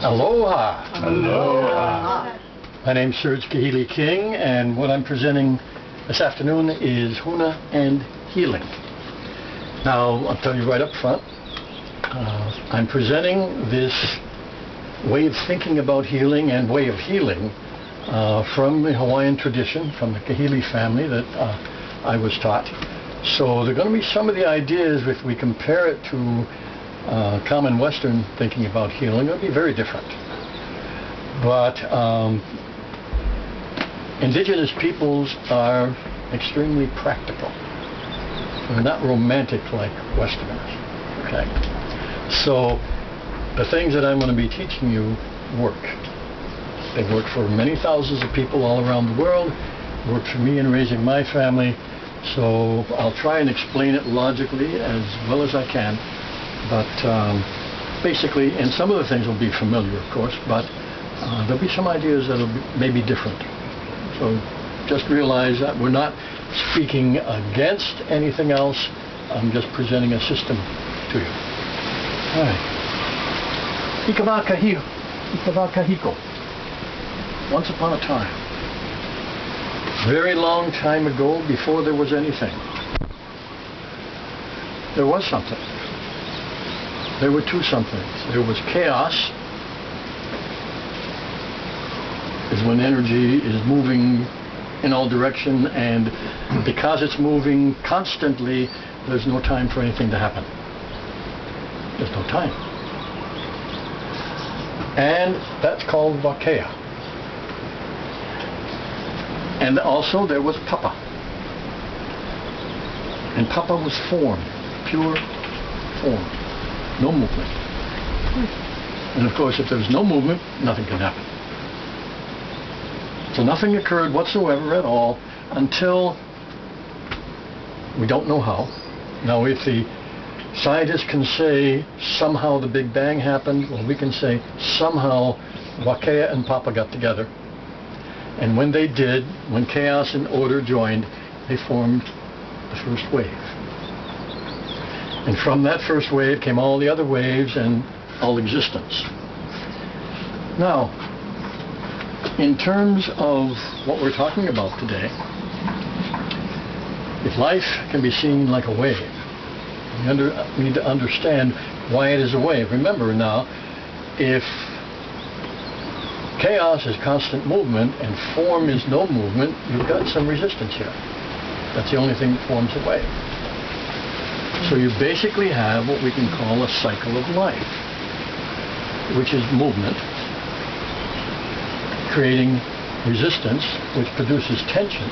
Aloha! Aloha! My name's Serge Kahili King, and what I'm presenting this afternoon is Huna and Healing. Now, I'll tell you right up front, I'm presenting this way of thinking about healing and way of healing from the Hawaiian tradition, from the Kahili family that I was taught. So there are going to be some of the ideas, if we compare it to common Western thinking about healing, it'll be very different. But indigenous peoples are extremely practical. They're not romantic like Westerners. Okay? So the things that I'm going to be teaching you work. They work for many thousands of people all around the world. Worked for me in raising my family. So I'll try and explain it logically as well as I can. But basically, and some of the things will be familiar, of course, but there'll be some ideas that'll may be different. So just realize that we're not speaking against anything else. I'm just presenting a system to you. All right. Ikawakahiko. Once upon a time. Very long time ago, before there was anything. There was something. There were two somethings. There was chaos, is when energy is moving in all direction, and because it's moving constantly, there's no time for anything to happen. There's no time. And that's called Wakea. And also there was Papa. And Papa was form, pure form. No movement. And of course, if there's no movement, nothing can happen. So nothing occurred whatsoever at all until we don't know how. Now, if the scientists can say somehow the Big Bang happened, well, we can say somehow Wakea and Papa got together. And when they did, when chaos and order joined, they formed the first wave. And from that first wave came all the other waves and all existence. Now, in terms of what we're talking about today, if life can be seen like a wave, we need to understand why it is a wave. Remember now, if chaos is constant movement and form is no movement, you've got some resistance here. That's the only thing that forms a wave. So you basically have what we can call a cycle of life, which is movement, creating resistance, which produces tension,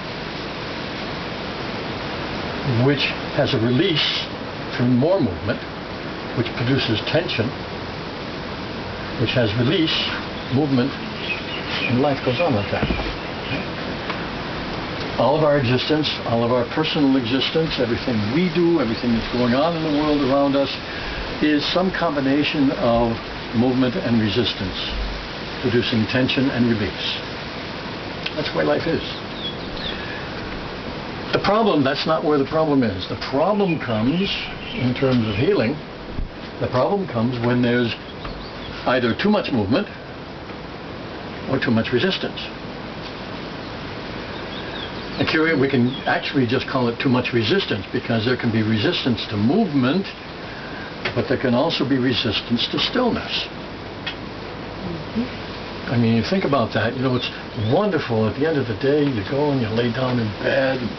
which has a release through more movement, which produces tension, which has release, movement, and life goes on like that. All of our existence, all of our personal existence, everything we do, everything that's going on in the world around us is some combination of movement and resistance, producing tension and release. That's the way life is. The problem, that's not where the problem is. The problem comes, in terms of healing, the problem comes when there's either too much movement or too much resistance. And here we can actually just call it too much resistance, because there can be resistance to movement, but there can also be resistance to stillness. I mean, you think about that, you know, it's wonderful. At the end of the day, you go and you lay down in bed, and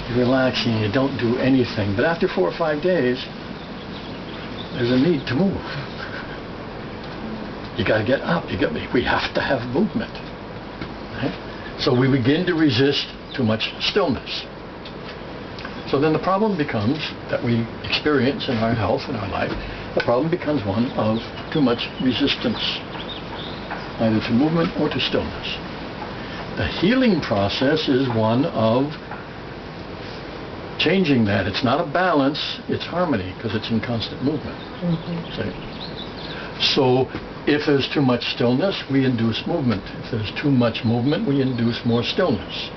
you relax and you don't do anything. But after 4 or 5 days, there's a need to move. You got to get up. We have to have movement. Right? So we begin to resist too much stillness. So then the problem becomes, that we experience in our health, in our life, the problem becomes one of too much resistance, either to movement or to stillness. The healing process is one of changing that. It's not a balance, it's harmony, because it's in constant movement. So if there's too much stillness, we induce movement. If there's too much movement, we induce more stillness.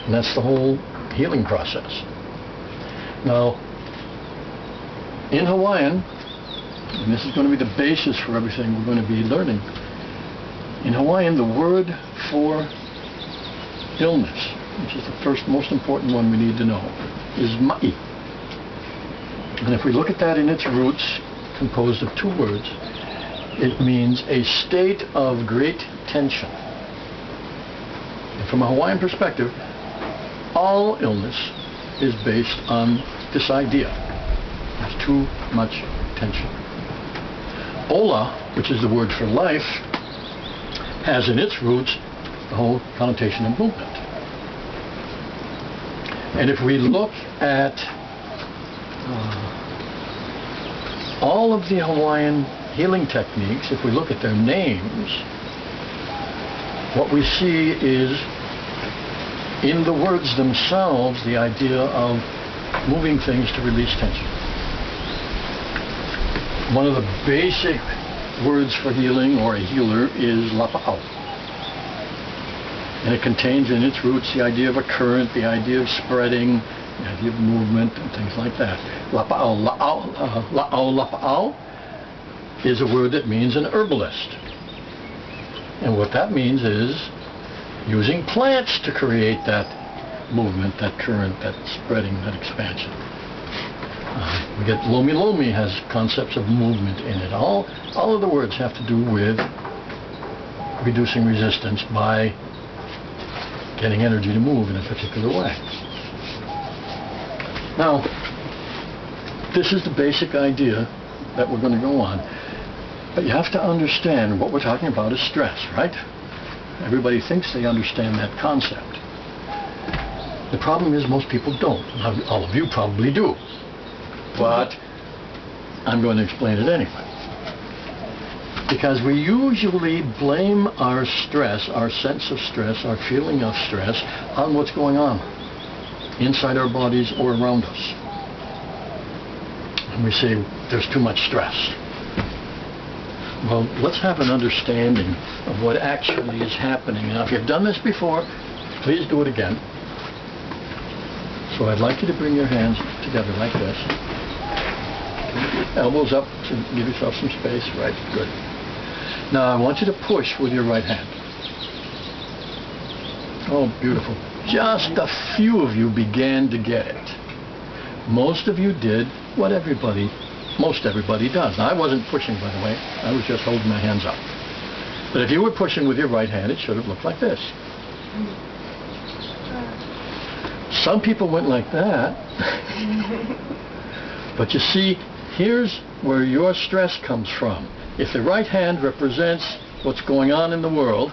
And that's the whole healing process. Now, in Hawaiian, and this is going to be the basis for everything we're going to be learning. In Hawaiian, the word for illness, which is the first most important one we need to know, is ma'i. And if we look at that in its roots, composed of two words, it means a state of great tension. And from a Hawaiian perspective, all illness is based on this idea. There's too much tension. Ola, which is the word for life, has in its roots the whole connotation of movement. And if we look at all of the Hawaiian healing techniques, if we look at their names, what we see is in the words themselves the idea of moving things to release tension. One of the basic words for healing or a healer is lapa'au. And it contains in its roots the idea of a current, the idea of spreading, the idea of movement, and things like that. Lapa'au, lapa'au is a word that means an herbalist. And what that means is using plants to create that movement, that current, that spreading, that expansion. We get lomi lomi has concepts of movement in it. All of the words have to do with reducing resistance by getting energy to move in a particular way. Now, this is the basic idea that we're going to go on. But you have to understand what we're talking about is stress, right? Everybody thinks they understand that concept. The problem is most people don't. All of you probably do. But I'm going to explain it anyway. Because we usually blame our stress, our sense of stress, our feeling of stress on what's going on inside our bodies or around us. And we say there's too much stress. Well, let's have an understanding of what actually is happening. Now, if you've done this before, please do it again. So I'd like you to bring your hands together like this. Elbows up to give yourself some space. Right, good. Now I want you to push with your right hand. Oh, beautiful. Just a few of you began to get it. Most of you did what most everybody does. Now, I wasn't pushing, by the way. I was just holding my hands up. But if you were pushing with your right hand, it should have looked like this. Some people went like that. But you see, here's where your stress comes from. If the right hand represents what's going on in the world,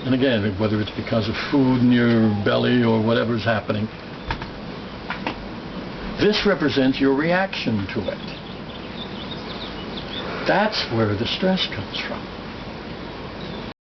and again, whether it's because of food in your belly or whatever's happening, this represents your reaction to it. That's where the stress comes from.